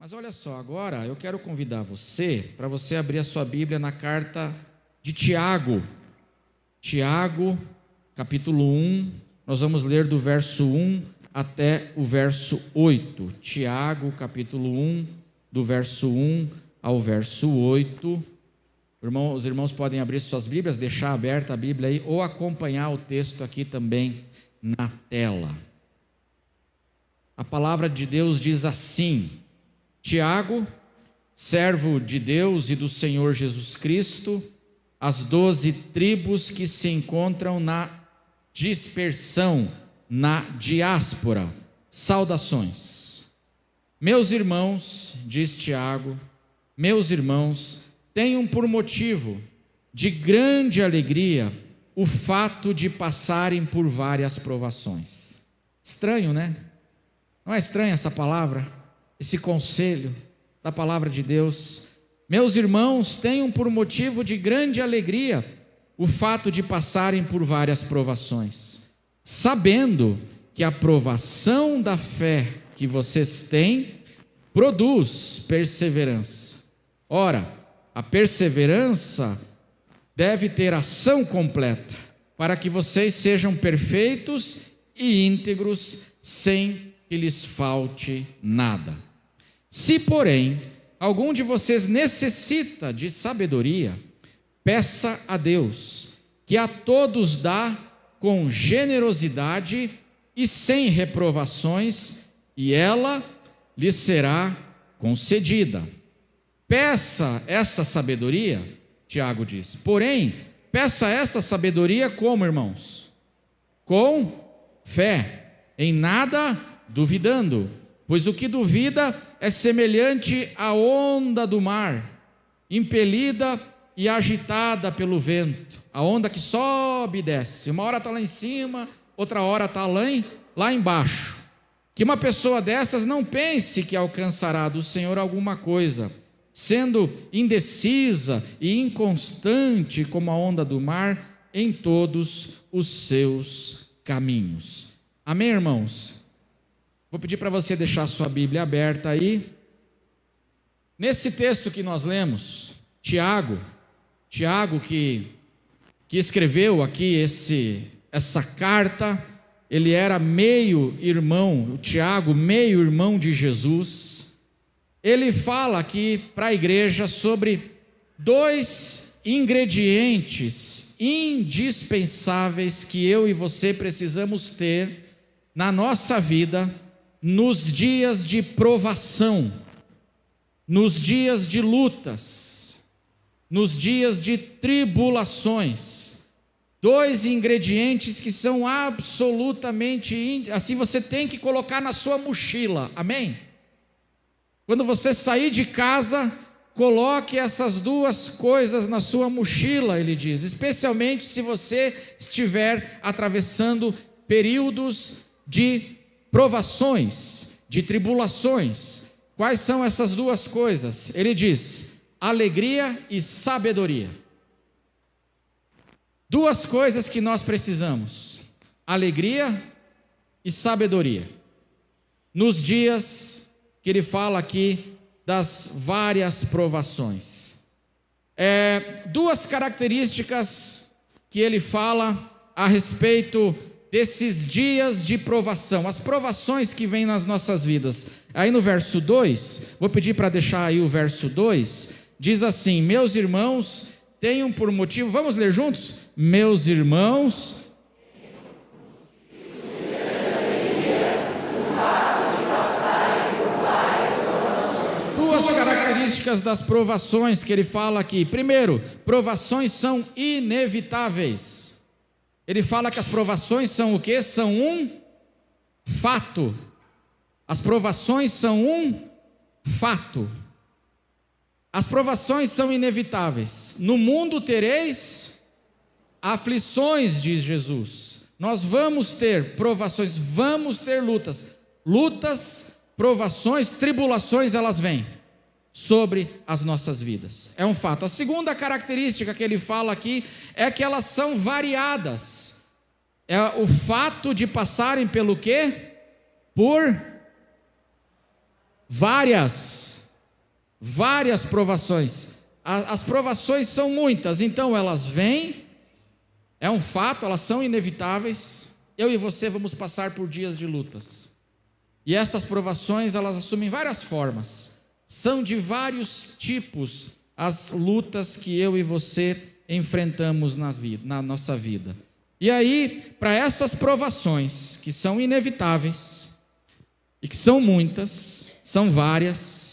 Mas olha só, agora eu quero convidar você para você abrir a sua Bíblia na carta de Tiago. Tiago, capítulo 1, nós vamos ler do verso 1 até o verso 8. Tiago, capítulo 1, do verso 1 ao verso 8. Os irmãos podem abrir suas Bíblias, deixar aberta a Bíblia aí, ou acompanhar o texto aqui também na tela. A palavra de Deus diz assim: Tiago, servo de Deus e do Senhor Jesus Cristo, as 12 tribos que se encontram na dispersão, na diáspora, saudações. Meus irmãos, diz Tiago, meus irmãos, tenham por motivo de grande alegria o fato de passarem por várias provações. Estranho, né? Não é estranha essa palavra? Esse conselho da palavra de Deus? Meus irmãos, tenham por motivo de grande alegria o fato de passarem por várias provações, sabendo que a provação da fé que vocês têm produz perseverança. Ora, a perseverança deve ter ação completa, para que vocês sejam perfeitos e íntegros, sem que lhes falte nada. Se, porém, algum de vocês necessita de sabedoria, peça a Deus, que a todos dá com generosidade e sem reprovações, e ela lhe será concedida. Peça essa sabedoria, Tiago diz, porém, peça essa sabedoria como, irmãos? Com fé, em nada duvidando, pois o que duvida é semelhante à onda do mar, impelida e agitada pelo vento, a onda que sobe e desce, uma hora está lá em cima, outra hora está lá embaixo. Que uma pessoa dessas não pense que alcançará do Senhor alguma coisa, sendo indecisa e inconstante como a onda do mar em todos os seus caminhos. Amém, irmãos? Vou pedir para você deixar a sua Bíblia aberta aí. Nesse texto que nós lemos, Tiago que escreveu aqui essa carta, ele era meio-irmão, o Tiago, meio-irmão de Jesus. Ele fala aqui para a igreja sobre 2 ingredientes indispensáveis que eu e você precisamos ter na nossa vida nos dias de provação, nos dias de lutas, nos dias de tribulações. 2 ingredientes que são absolutamente, assim você tem que colocar na sua mochila, amém? Quando você sair de casa, coloque essas 2 coisas na sua mochila, ele diz, especialmente se você estiver atravessando períodos de provações, de tribulações. Quais são essas 2 coisas? Ele diz, alegria e sabedoria. 2 coisas que nós precisamos, alegria e sabedoria, nos dias que ele fala aqui das várias provações. 2 características que ele fala a respeito desses dias de provação, as provações que vêm nas nossas vidas. Aí no verso 2, vou pedir para deixar aí o verso 2, diz assim, meus irmãos, tenham por motivo, vamos ler juntos? Meus irmãos, características das provações que ele fala aqui. Primeiro, provações são inevitáveis. Ele fala que as provações são o quê? São um fato. As provações são um fato. As provações são inevitáveis. No mundo tereis aflições, diz Jesus. Nós vamos ter provações, vamos ter lutas. Lutas, provações, tribulações, elas vêm sobre as nossas vidas. É um fato. A segunda característica que ele fala aqui é que elas são variadas. É o fato de passarem pelo quê? Por várias várias provações. As provações são muitas, então elas vêm, é um fato, elas são inevitáveis. Eu e você vamos passar por dias de lutas. E essas provações, elas assumem várias formas. São de vários tipos as lutas que eu e você enfrentamos na nossa vida. E aí, para essas provações, que são inevitáveis, e que são muitas, são várias,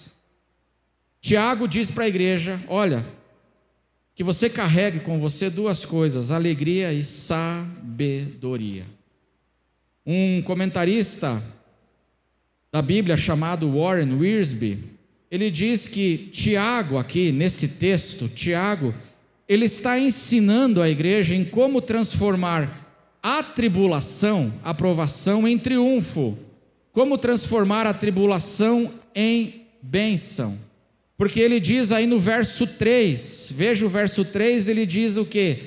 Tiago diz para a igreja: olha, que você carregue com você duas coisas, alegria e sabedoria. Um comentarista da Bíblia chamado Warren Wiersbe, ele diz que Tiago aqui, nesse texto, Tiago, ele está ensinando a igreja em como transformar a tribulação, a provação, em triunfo. Como transformar a tribulação em bênção. Porque ele diz aí no verso 3, veja o verso 3, ele diz o quê?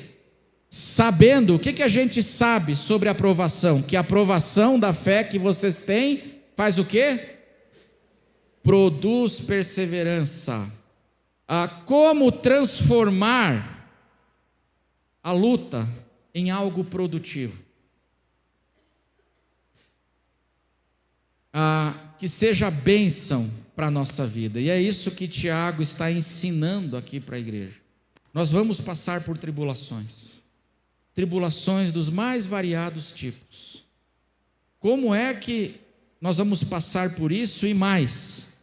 Sabendo, o que a gente sabe sobre a provação? Que a provação da fé que vocês têm, faz o quê? Produz perseverança. Como transformar a luta em algo produtivo? Que seja bênção para a nossa vida. E é isso que Tiago está ensinando aqui para a igreja. Nós vamos passar por tribulações. Tribulações dos mais variados tipos. Como é que nós vamos passar por isso e mais?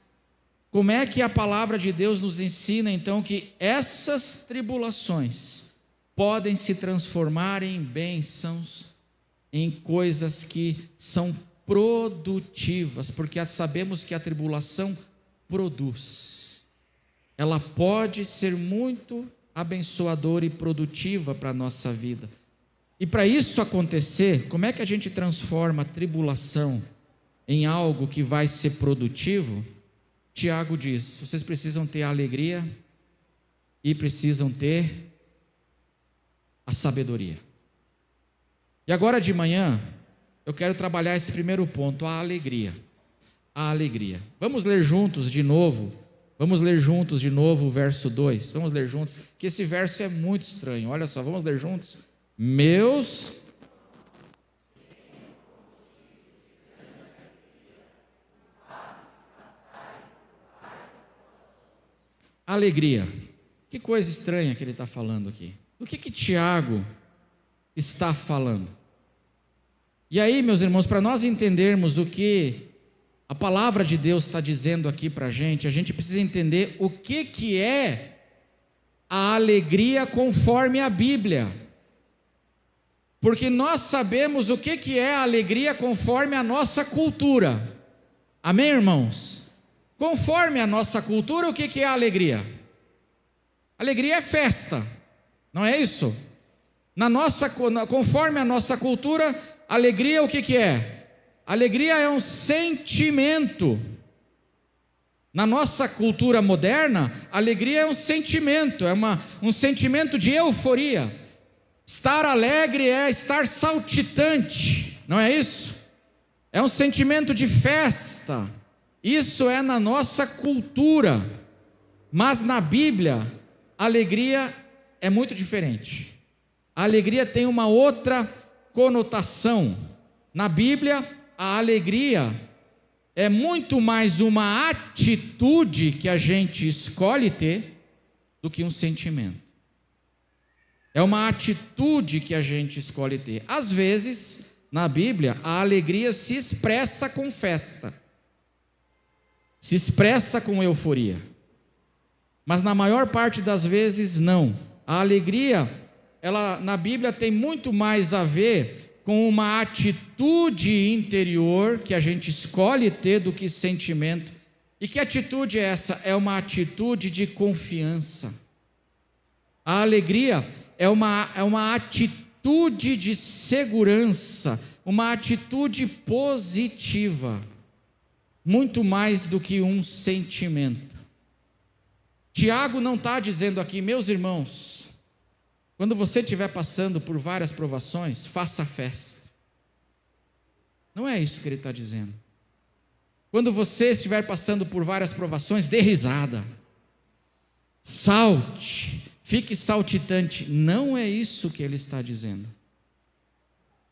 Como é que a palavra de Deus nos ensina então que essas tribulações podem se transformar em bênçãos, em coisas que são produtivas, porque sabemos que a tribulação produz. Ela pode ser muito abençoadora e produtiva para a nossa vida. E para isso acontecer, como é que a gente transforma a tribulação em algo que vai ser produtivo? Tiago diz: vocês precisam ter a alegria e precisam ter a sabedoria. E agora de manhã, eu quero trabalhar esse primeiro ponto, a alegria. A alegria. Vamos ler juntos de novo. Vamos ler juntos de novo o verso 2. Vamos ler juntos, que esse verso é muito estranho. Olha só, vamos ler juntos. Meus alegria. Que coisa estranha que ele está falando aqui. Do que Tiago está falando? E aí, meus irmãos, para nós entendermos o que a palavra de Deus está dizendo aqui para a gente precisa entender o que é a alegria conforme a Bíblia. Porque nós sabemos o que é a alegria conforme a nossa cultura. Amém, irmãos? Conforme a nossa cultura, o que é a alegria? Alegria é festa, não é isso? Conforme a nossa cultura, alegria o que é? Alegria é um sentimento. Na nossa cultura moderna, alegria é um sentimento, um sentimento de euforia. Estar alegre é estar saltitante, não é isso? É um sentimento de festa. Isso é na nossa cultura. Mas na Bíblia, a alegria é muito diferente. A alegria tem uma outra conotação. Na Bíblia, a alegria é muito mais uma atitude que a gente escolhe ter do que um sentimento. É uma atitude que a gente escolhe ter. Às vezes, na Bíblia, a alegria se expressa com festa, se expressa com euforia. Mas na maior parte das vezes, não. A alegria, ela na Bíblia tem muito mais a ver com uma atitude interior que a gente escolhe ter do que sentimento. E que atitude é essa? É uma atitude de confiança. A alegria é uma atitude de segurança, uma atitude positiva, muito mais do que um sentimento. Tiago não está dizendo aqui, meus irmãos, quando você estiver passando por várias provações, faça festa. Não é isso que ele está dizendo. Quando você estiver passando por várias provações, dê risada. salte, fique saltitante. Não é isso que ele está dizendo.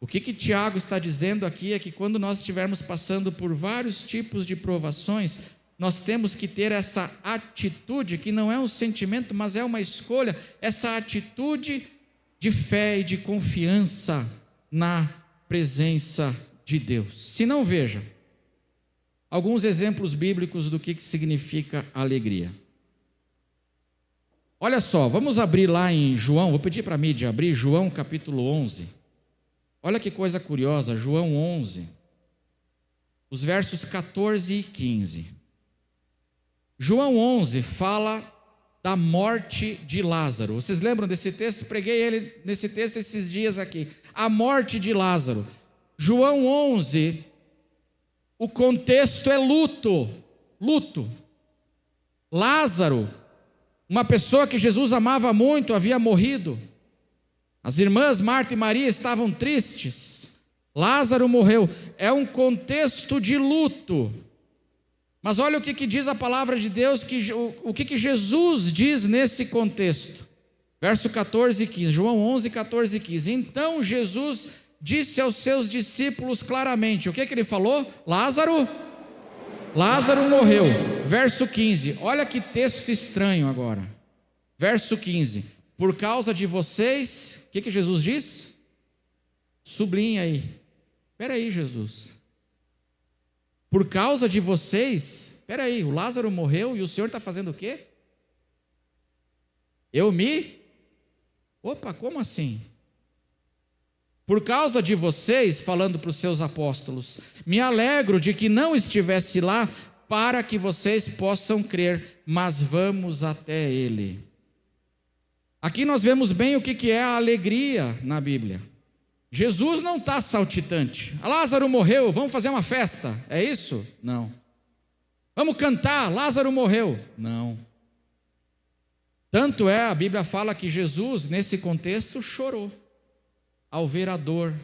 O que Tiago está dizendo aqui é que quando nós estivermos passando por vários tipos de provações, nós temos que ter essa atitude, que não é um sentimento, mas é uma escolha, essa atitude de fé e de confiança na presença de Deus. Se não, veja, alguns exemplos bíblicos do que significa alegria. Olha só, vamos abrir lá em João, vou pedir para a mídia abrir, João capítulo 11. Olha que coisa curiosa, João 11, os versos 14 e 15. João 11 fala da morte de Lázaro. Vocês lembram desse texto? Preguei ele nesse texto esses dias aqui. A morte de Lázaro. João 11, o contexto é luto. Luto. Lázaro, uma pessoa que Jesus amava muito, havia morrido. As irmãs Marta e Maria estavam tristes. Lázaro morreu. É um contexto de luto. Mas olha o que diz a palavra de Deus, o que Jesus diz nesse contexto. Verso 14 e 15, João 11, 14 e 15. Então Jesus disse aos seus discípulos claramente, o que ele falou? Lázaro morreu. Verso 15, olha que texto estranho agora. Verso 15, por causa de vocês, o que Jesus diz? Sublinha aí. Espera aí, Jesus. Por causa de vocês, espera aí, o Lázaro morreu e o Senhor está fazendo o quê? Opa, como assim? Por causa de vocês, falando para os seus apóstolos, me alegro de que não estivesse lá para que vocês possam crer, mas vamos até ele. Aqui nós vemos bem o que é a alegria na Bíblia. Jesus não está saltitante. Lázaro morreu, vamos fazer uma festa, é isso? Não. Vamos cantar, Lázaro morreu? Não. Tanto é, a Bíblia fala que Jesus, nesse contexto, chorou ao ver a dor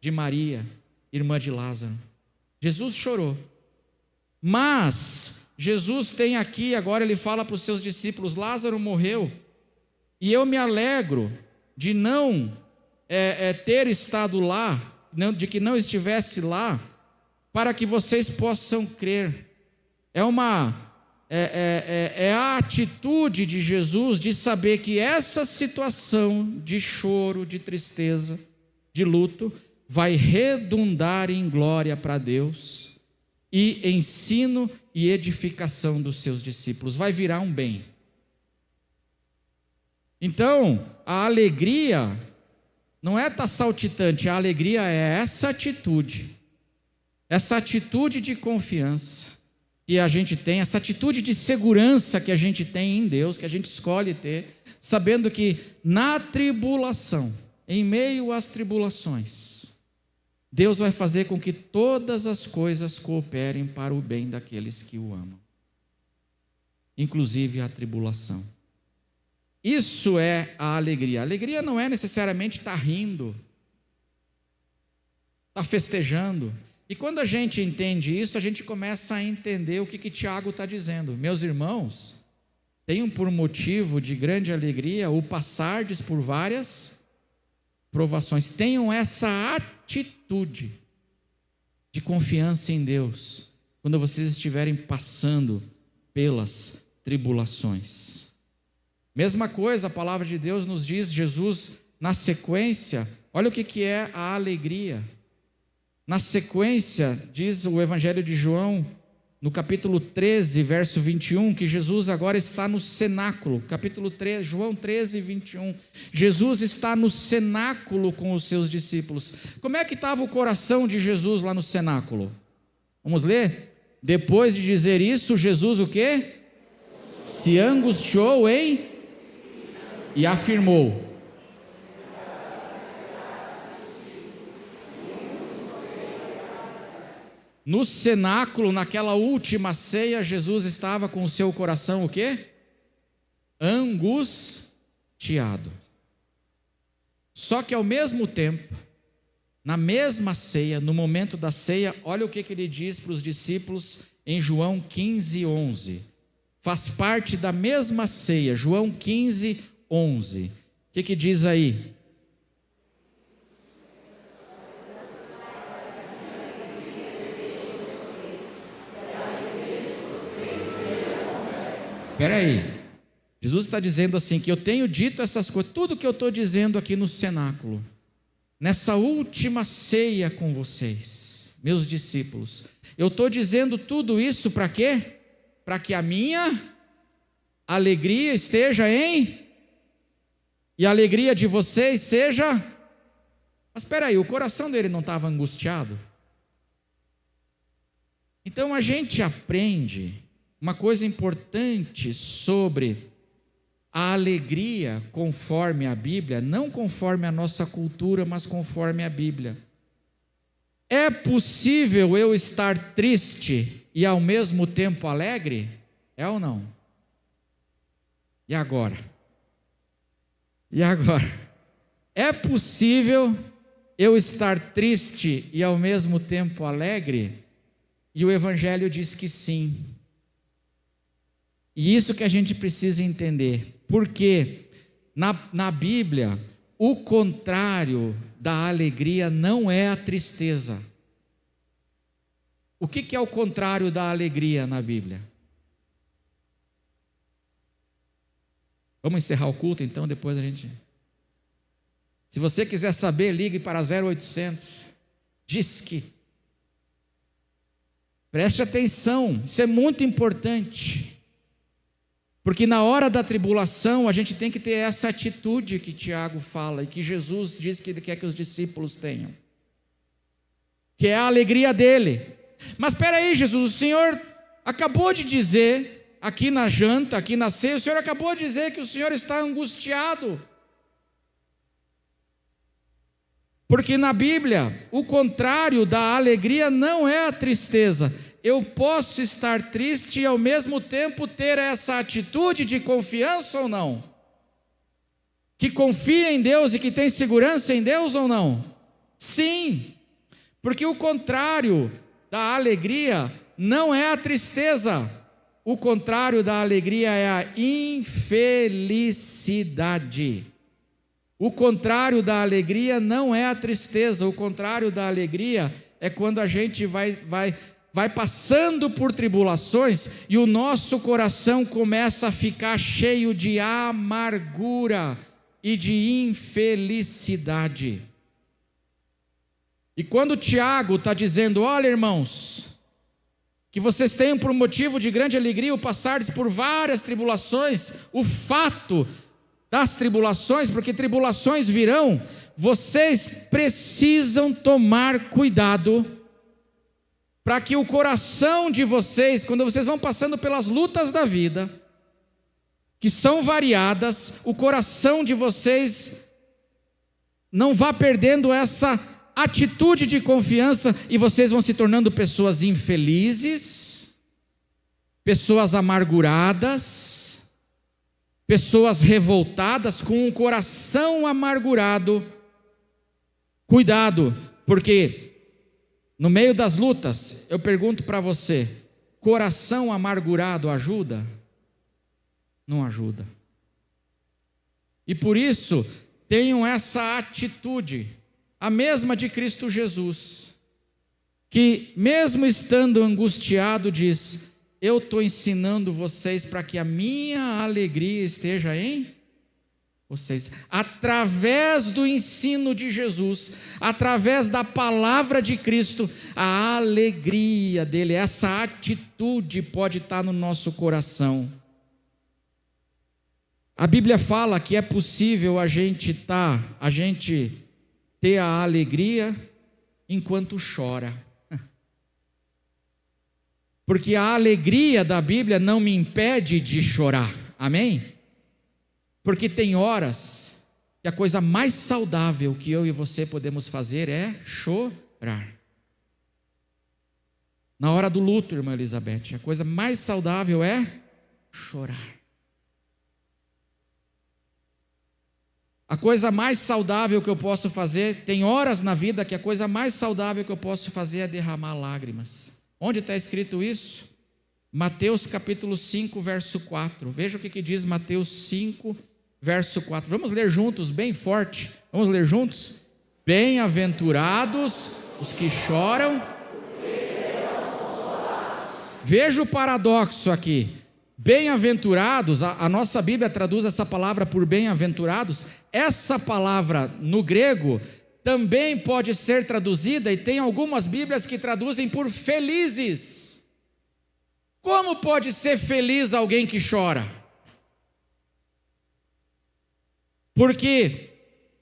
de Maria, irmã de Lázaro. Jesus chorou. Mas Jesus tem aqui, agora ele fala para os seus discípulos, Lázaro morreu, e eu me alegro de não ter estado lá, de que não estivesse lá, para que vocês possam crer. É a atitude de Jesus de saber que essa situação de choro, de tristeza, de luto, vai redundar em glória para Deus e ensino e edificação dos seus discípulos, vai virar um bem. Então, a alegria não é estar saltitante, a alegria é essa atitude de confiança que a gente tem, essa atitude de segurança que a gente tem em Deus, que a gente escolhe ter, sabendo que na tribulação, em meio às tribulações, Deus vai fazer com que todas as coisas cooperem para o bem daqueles que o amam, inclusive a tribulação. Isso é a alegria. A alegria não é necessariamente estar rindo, estar festejando. E quando a gente entende isso, a gente começa a entender o que Tiago está dizendo. Meus irmãos, tenham por motivo de grande alegria o passardes por várias provações. Tenham essa atitude de confiança em Deus quando vocês estiverem passando pelas tribulações. Mesma coisa, a palavra de Deus nos diz, Jesus, na sequência, olha o que é a alegria. Na sequência, diz o Evangelho de João, no capítulo 13, verso 21, que Jesus agora está no cenáculo. Capítulo 13, João 13, 21. Jesus está no cenáculo com os seus discípulos. Como é que estava o coração de Jesus lá no cenáculo? Vamos ler? Depois de dizer isso, Jesus o quê? Se angustiou e afirmou: no cenáculo, naquela última ceia, Jesus estava com o seu coração o quê? Angustiado. Só que ao mesmo tempo, na mesma ceia, no momento da ceia, olha o que ele diz para os discípulos em João 15, 11. faz parte da mesma ceia. João 15, 11. O que diz aí? Espera aí. Jesus está dizendo assim, que eu tenho dito essas coisas, tudo que eu estou dizendo aqui no cenáculo, nessa última ceia com vocês, meus discípulos, eu estou dizendo tudo isso para quê? Para que a minha alegria esteja e a alegria de vocês seja... Mas espera aí, o coração dele não estava angustiado? Então a gente aprende uma coisa importante sobre a alegria conforme a Bíblia, não conforme a nossa cultura, mas conforme a Bíblia. É possível eu estar triste e ao mesmo tempo alegre? É ou não? E agora? E agora? É possível eu estar triste e ao mesmo tempo alegre? E o Evangelho diz que sim. E isso que a gente precisa entender, porque na Bíblia, o contrário da alegria não é a tristeza. O que é o contrário da alegria na Bíblia? Vamos encerrar o culto então, depois a gente... Se você quiser saber, ligue para 0800, DISC. Preste atenção, isso é muito importante. Porque na hora da tribulação, a gente tem que ter essa atitude que Tiago fala, e que Jesus diz que ele quer que os discípulos tenham, que é a alegria dele. Mas espera aí, Jesus, o Senhor acabou de dizer, aqui na janta, aqui na ceia, o Senhor acabou de dizer que o Senhor está angustiado. Porque na Bíblia, o contrário da alegria não é a tristeza. Eu posso estar triste e ao mesmo tempo ter essa atitude de confiança ou não? Que confia em Deus e que tem segurança em Deus ou não? Sim, porque o contrário da alegria não é a tristeza. O contrário da alegria é a infelicidade. O contrário da alegria não é a tristeza. O contrário da alegria é quando a gente vai passando por tribulações e o nosso coração começa a ficar cheio de amargura e de infelicidade. E quando Tiago está dizendo, olha irmãos, que vocês tenham por motivo de grande alegria o passardes por várias tribulações, o fato das tribulações, porque tribulações virão, vocês precisam tomar cuidado, para que o coração de vocês, quando vocês vão passando pelas lutas da vida, que são variadas, o coração de vocês não vá perdendo essa atitude de confiança, e vocês vão se tornando pessoas infelizes, pessoas amarguradas, pessoas revoltadas, com um coração amargurado. Cuidado, porque no meio das lutas, eu pergunto para você, coração amargurado ajuda? Não ajuda. E por isso, tenham essa atitude, a mesma de Cristo Jesus, que mesmo estando angustiado diz, eu estou ensinando vocês para que a minha alegria esteja em vocês, através do ensino de Jesus, através da palavra de Cristo, a alegria dele, essa atitude pode estar no nosso coração. A Bíblia fala que é possível a gente ter a alegria enquanto chora, porque a alegria da Bíblia não me impede de chorar, amém? Porque tem horas que a coisa mais saudável que eu e você podemos fazer é chorar. Na hora do luto, irmã Elizabeth, a coisa mais saudável é chorar. A coisa mais saudável que eu posso fazer, tem horas na vida que a coisa mais saudável que eu posso fazer é derramar lágrimas. Onde está escrito isso? Mateus capítulo 5, verso 4. Veja o que diz Mateus 5, verso 4. Vamos ler juntos, bem forte. Vamos ler juntos? Bem-aventurados os que choram. Veja o paradoxo aqui. Bem-aventurados, a nossa Bíblia traduz essa palavra por bem-aventurados. Essa palavra no grego também pode ser traduzida, e tem algumas Bíblias que traduzem por felizes. Como pode ser feliz alguém que chora? Porque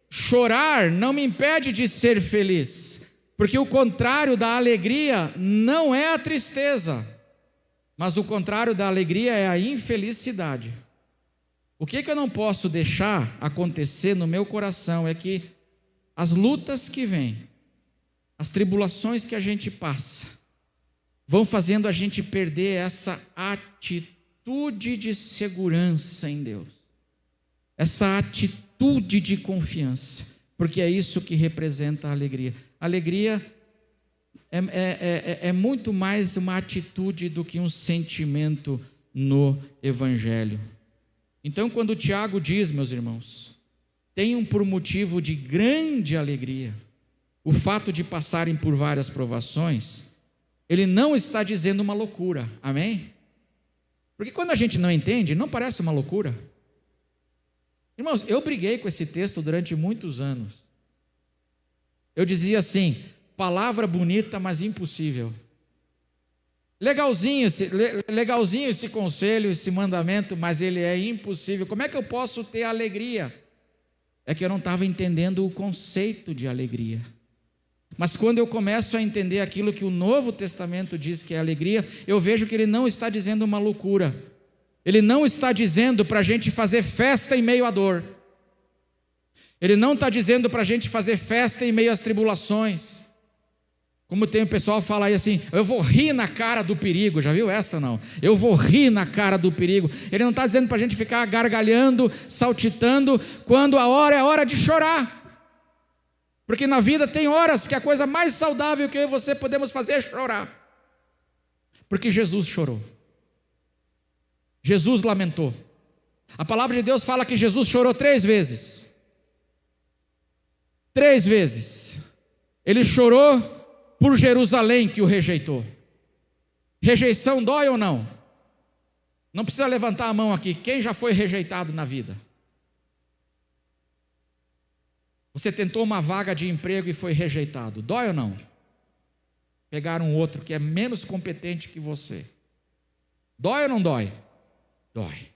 chorar não me impede de ser feliz, porque o contrário da alegria não é a tristeza, mas o contrário da alegria é a infelicidade. O que eu não posso deixar acontecer no meu coração é que as lutas que vêm, as tribulações que a gente passa, vão fazendo a gente perder essa atitude de segurança em Deus, essa atitude de confiança, porque é isso que representa a alegria. A alegria é muito mais uma atitude do que um sentimento no Evangelho. Então, quando Tiago diz, meus irmãos, tenham por motivo de grande alegria o fato de passarem por várias provações, ele não está dizendo uma loucura, amém? Porque quando a gente não entende, não parece uma loucura. Irmãos, eu briguei com esse texto durante muitos anos. Eu dizia assim, palavra bonita, mas impossível. Legalzinho esse conselho, esse mandamento, mas ele é impossível. Como é que eu posso ter alegria? É que eu não estava entendendo o conceito de alegria. Mas quando eu começo a entender aquilo que o Novo Testamento diz que é alegria, eu vejo que ele não está dizendo uma loucura. Ele não está dizendo para a gente fazer festa em meio à dor. Ele não está dizendo para a gente fazer festa em meio às tribulações. Como tem o pessoal fala aí assim, eu vou rir na cara do perigo, já viu essa não? Eu vou rir na cara do perigo. Ele não está dizendo para a gente ficar gargalhando, saltitando, quando a hora é hora de chorar. Porque na vida tem horas que a coisa mais saudável que eu e você podemos fazer é chorar. Porque Jesus chorou. Jesus lamentou. A palavra de Deus fala que Jesus chorou 3 vezes. 3 vezes. Ele chorou por Jerusalém que o rejeitou. Rejeição dói ou não? Não precisa levantar a mão aqui. Quem já foi rejeitado na vida? Você tentou uma vaga de emprego e foi rejeitado. Dói ou não? Pegaram um outro que é menos competente que você. Dói ou não dói? Dói.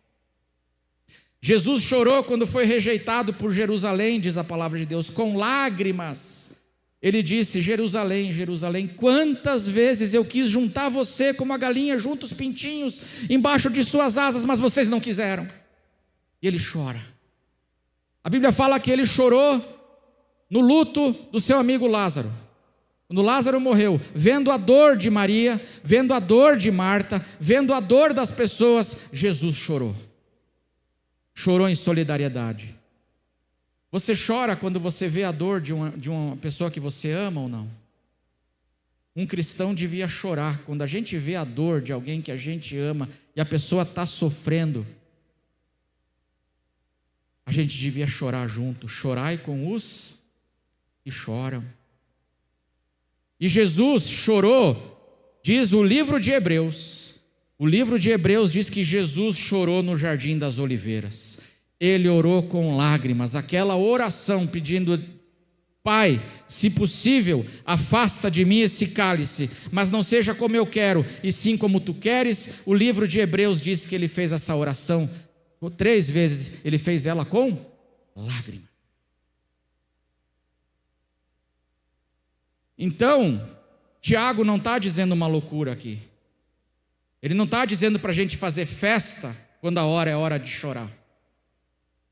Jesus chorou quando foi rejeitado por Jerusalém, diz a palavra de Deus, com lágrimas. Ele disse, Jerusalém, Jerusalém, quantas vezes eu quis juntar você como a galinha junta os pintinhos embaixo de suas asas, mas vocês não quiseram. E ele chora. A Bíblia fala que ele chorou no luto do seu amigo Lázaro. Quando Lázaro morreu, vendo a dor de Maria, vendo a dor de Marta, vendo a dor das pessoas, Jesus chorou. Chorou em solidariedade. Você chora quando você vê a dor de uma pessoa que você ama ou não? Um cristão devia chorar quando a gente vê a dor de alguém que a gente ama e a pessoa está sofrendo. A gente devia chorar junto. Chorai com os que choram. E Jesus chorou, diz o livro de Hebreus. O livro de Hebreus diz que Jesus chorou no Jardim das Oliveiras. Ele orou com lágrimas, aquela oração pedindo, Pai, se possível, afasta de mim esse cálice, mas não seja como eu quero, e sim como tu queres. O livro de Hebreus diz que ele fez essa oração 3 vezes, ele fez ela com lágrimas. Então, Tiago não está dizendo uma loucura aqui. Ele não está dizendo para a gente fazer festa quando a hora é hora de chorar.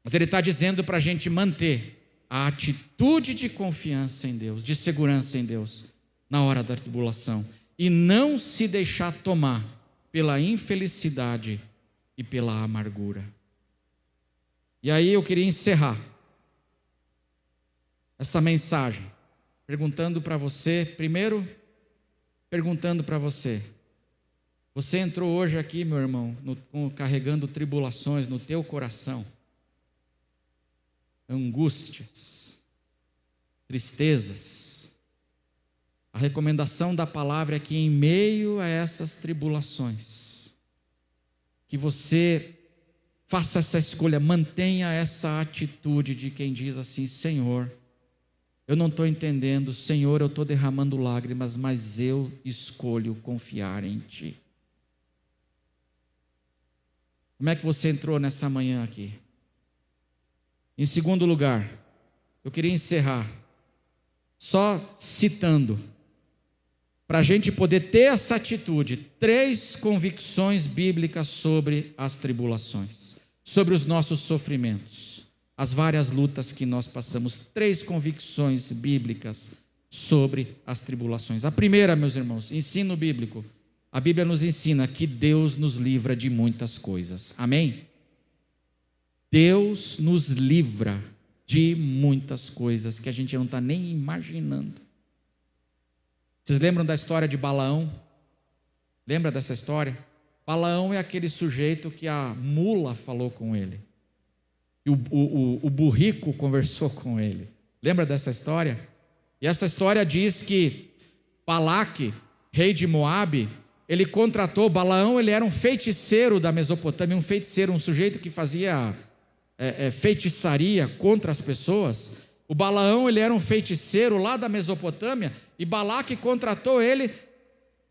Mas ele está dizendo para a gente manter a atitude de confiança em Deus, de segurança em Deus, na hora da tribulação. E não se deixar tomar pela infelicidade e pela amargura. E aí eu queria encerrar essa mensagem perguntando para você, primeiro, perguntando para você, Você entrou hoje aqui, meu irmão, carregando tribulações no teu coração, angústias, tristezas. A recomendação da palavra é que em meio a essas tribulações, que você faça essa escolha, mantenha essa atitude de quem diz assim: Senhor, eu não estou entendendo, Senhor, eu estou derramando lágrimas, mas eu escolho confiar em Ti. Como é que você entrou nessa manhã aqui? Em segundo lugar, eu queria encerrar só citando, para a gente poder ter essa atitude, 3 convicções bíblicas sobre as tribulações, sobre os nossos sofrimentos, as várias lutas que nós passamos. 3 convicções bíblicas sobre as tribulações. A primeira, meus irmãos, ensino bíblico. A Bíblia nos ensina que Deus nos livra de muitas coisas. Amém? Deus nos livra de muitas coisas que a gente não está nem imaginando. Vocês lembram da história de Balaão? Lembra dessa história? Balaão é aquele sujeito que a mula falou com ele. E o burrico conversou com ele. Lembra dessa história? E essa história diz que Balaque, rei de Moabe, ele contratou Balaão. Ele era um feiticeiro da Mesopotâmia, um feiticeiro, um sujeito que fazia feitiçaria contra as pessoas. O Balaão, ele era um feiticeiro lá da Mesopotâmia, e Balaque contratou ele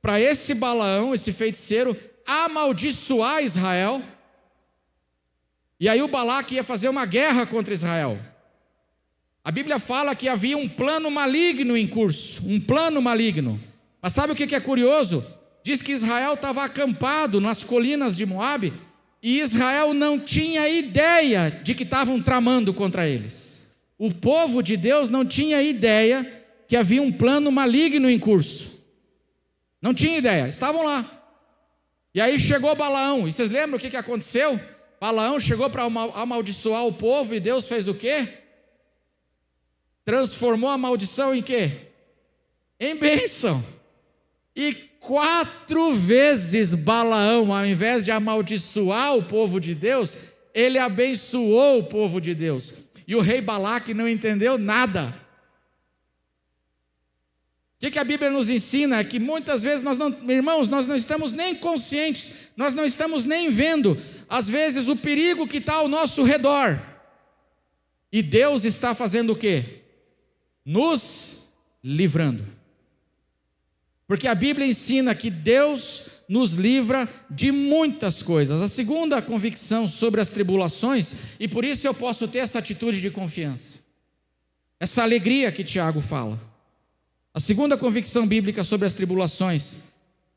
para esse Balaão, esse feiticeiro, amaldiçoar Israel. E aí o Balaque ia fazer uma guerra contra Israel. A Bíblia fala que havia um plano maligno em curso, um plano maligno. Mas sabe o que é curioso? Diz que Israel estava acampado nas colinas de Moabe, e Israel não tinha ideia de que estavam tramando contra eles. O povo de Deus não tinha ideia que havia um plano maligno em curso. Não tinha ideia, estavam lá. E aí chegou Balaão, e vocês lembram o que aconteceu? Balaão chegou para amaldiçoar o povo, e Deus fez o quê? Transformou a maldição em quê? Em bênção. E 4 vezes Balaão, ao invés de amaldiçoar o povo de Deus, ele abençoou o povo de Deus. E o rei Balaque não entendeu nada. O que a Bíblia nos ensina é que muitas vezes irmãos, nós não estamos nem conscientes, nós não estamos nem vendo, às vezes, o perigo que está ao nosso redor. E Deus está fazendo o quê? Nos livrando. Porque a Bíblia ensina que Deus nos livra de muitas coisas. A segunda convicção sobre as tribulações, e por isso eu posso ter essa atitude de confiança, essa alegria que Tiago fala. A segunda convicção bíblica sobre as tribulações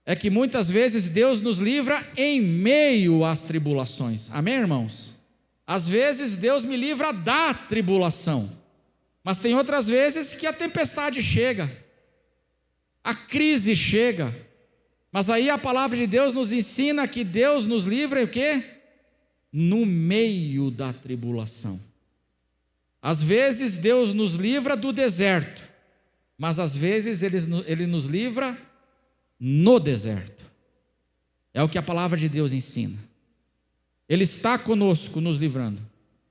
é que muitas vezes Deus nos livra em meio às tribulações. Amém, irmãos? Às vezes Deus me livra da tribulação, mas tem outras vezes que a tempestade chega, a crise chega, mas aí a palavra de Deus nos ensina que Deus nos livra o quê? No meio da tribulação. Às vezes Deus nos livra do deserto, mas às vezes Ele nos livra no deserto. É o que a palavra de Deus ensina. Ele está conosco nos livrando.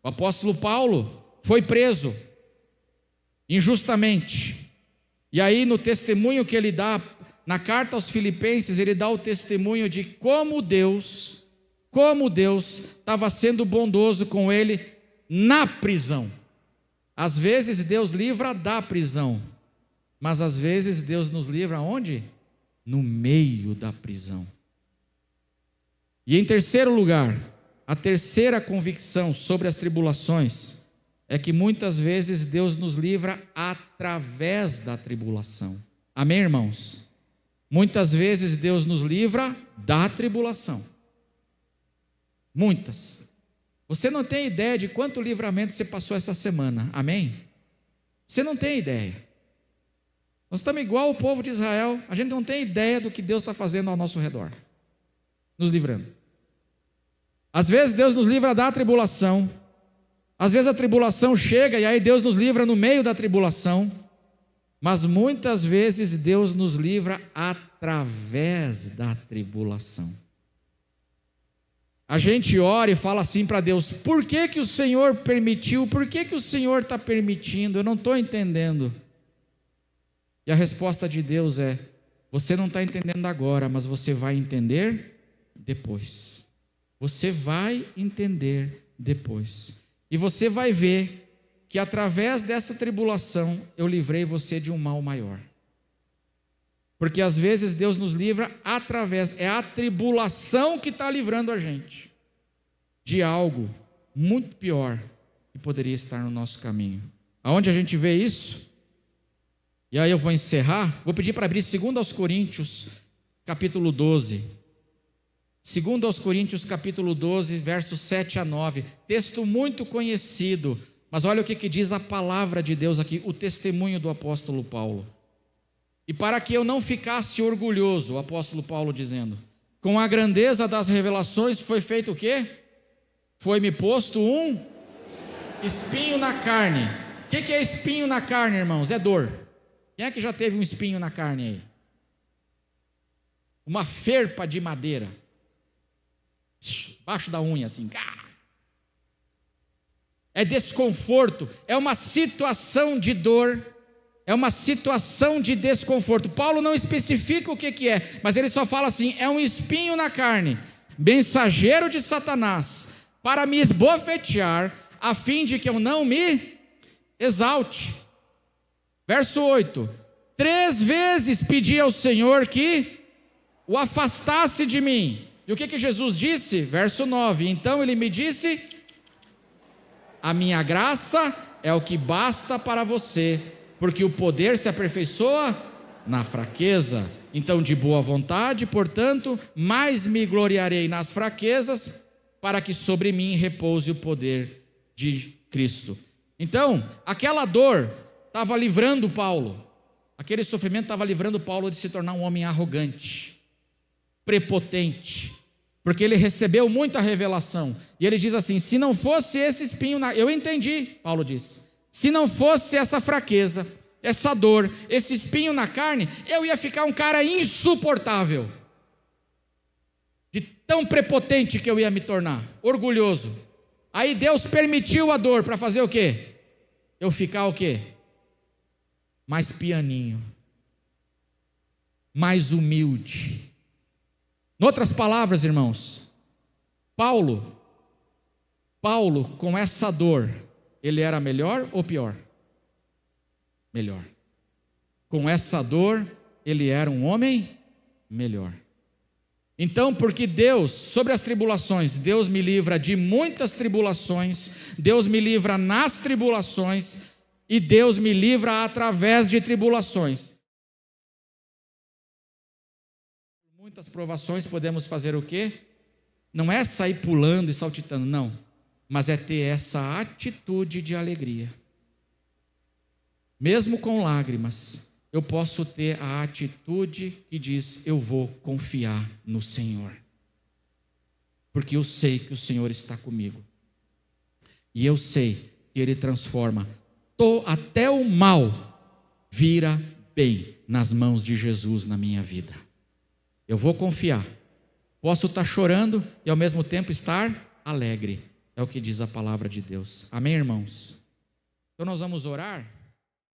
O apóstolo Paulo foi preso injustamente. E aí no testemunho que ele dá, na carta aos Filipenses, ele dá o testemunho de como Deus estava sendo bondoso com ele na prisão. Às vezes Deus livra da prisão, mas às vezes Deus nos livra onde? No meio da prisão. E em terceiro lugar, a terceira convicção sobre as tribulações é que muitas vezes Deus nos livra através da tribulação. Amém, irmãos? Muitas vezes Deus nos livra da tribulação. Muitas. Você não tem ideia de quanto livramento você passou essa semana. Amém? Você não tem ideia. Nós estamos igual o povo de Israel. A gente não tem ideia do que Deus está fazendo ao nosso redor, nos livrando. Às vezes Deus nos livra da tribulação. Às vezes a tribulação chega e aí Deus nos livra no meio da tribulação. Mas muitas vezes Deus nos livra através da tribulação. A gente ora e fala assim para Deus: por que que o Senhor permitiu? Por que que o Senhor está permitindo? Eu não estou entendendo. E a resposta de Deus é: você não está entendendo agora, mas você vai entender depois. Você vai entender depois. E você vai ver que através dessa tribulação eu livrei você de um mal maior. Porque às vezes Deus nos livra através, é a tribulação que está livrando a gente de algo muito pior que poderia estar no nosso caminho. Aonde a gente vê isso? E aí eu vou encerrar, vou pedir para abrir 2 Coríntios, capítulo 12. 2 Coríntios, capítulo 12, versos 7 a 9. Texto muito conhecido, mas olha o que diz a palavra de Deus aqui, o testemunho do apóstolo Paulo. E para que eu não ficasse orgulhoso, o apóstolo Paulo dizendo, com a grandeza das revelações foi feito o quê? Foi-me posto um espinho na carne. O que é espinho na carne, irmãos? É dor. Quem é que já teve um espinho na carne aí? Uma ferpa de madeira, embaixo da unha assim. É desconforto, é uma situação de dor, é uma situação de desconforto. Paulo não especifica o que é, mas ele só fala assim: é um espinho na carne, mensageiro de Satanás, para me esbofetear, a fim de que eu não me exalte. Verso 8: 3 vezes pedi ao Senhor que o afastasse de mim. E o que Jesus disse? Verso 9: então ele me disse: a minha graça é o que basta para você, porque o poder se aperfeiçoa na fraqueza. Então, de boa vontade, portanto, mais me gloriarei nas fraquezas, para que sobre mim repouse o poder de Cristo. Então, aquela dor estava livrando Paulo, aquele sofrimento estava livrando Paulo de se tornar um homem arrogante, prepotente, porque ele recebeu muita revelação. E ele diz assim: se não fosse esse espinho eu entendi, Paulo disse, se não fosse essa fraqueza, essa dor, esse espinho na carne, eu ia ficar um cara insuportável, de tão prepotente que eu ia me tornar, orgulhoso. Aí Deus permitiu a dor para fazer o quê? Eu ficar o quê? Mais pianinho, mais humilde. Em outras palavras, irmãos, Paulo, com essa dor, ele era melhor ou pior? Melhor. Com essa dor, ele era um homem melhor. Então, porque Deus, sobre as tribulações, Deus me livra de muitas tribulações, Deus me livra nas tribulações, e Deus me livra através de tribulações. Muitas provações podemos fazer o quê? Não é sair pulando e saltitando, não, mas é ter essa atitude de alegria. Mesmo com lágrimas, eu posso ter a atitude que diz: eu vou confiar no Senhor, porque eu sei que o Senhor está comigo, e eu sei que Ele transforma até o mal, vira bem nas mãos de Jesus na minha vida. Eu vou confiar. Posso estar chorando e ao mesmo tempo estar alegre. É o que diz a palavra de Deus. Amém, irmãos? Então nós vamos orar.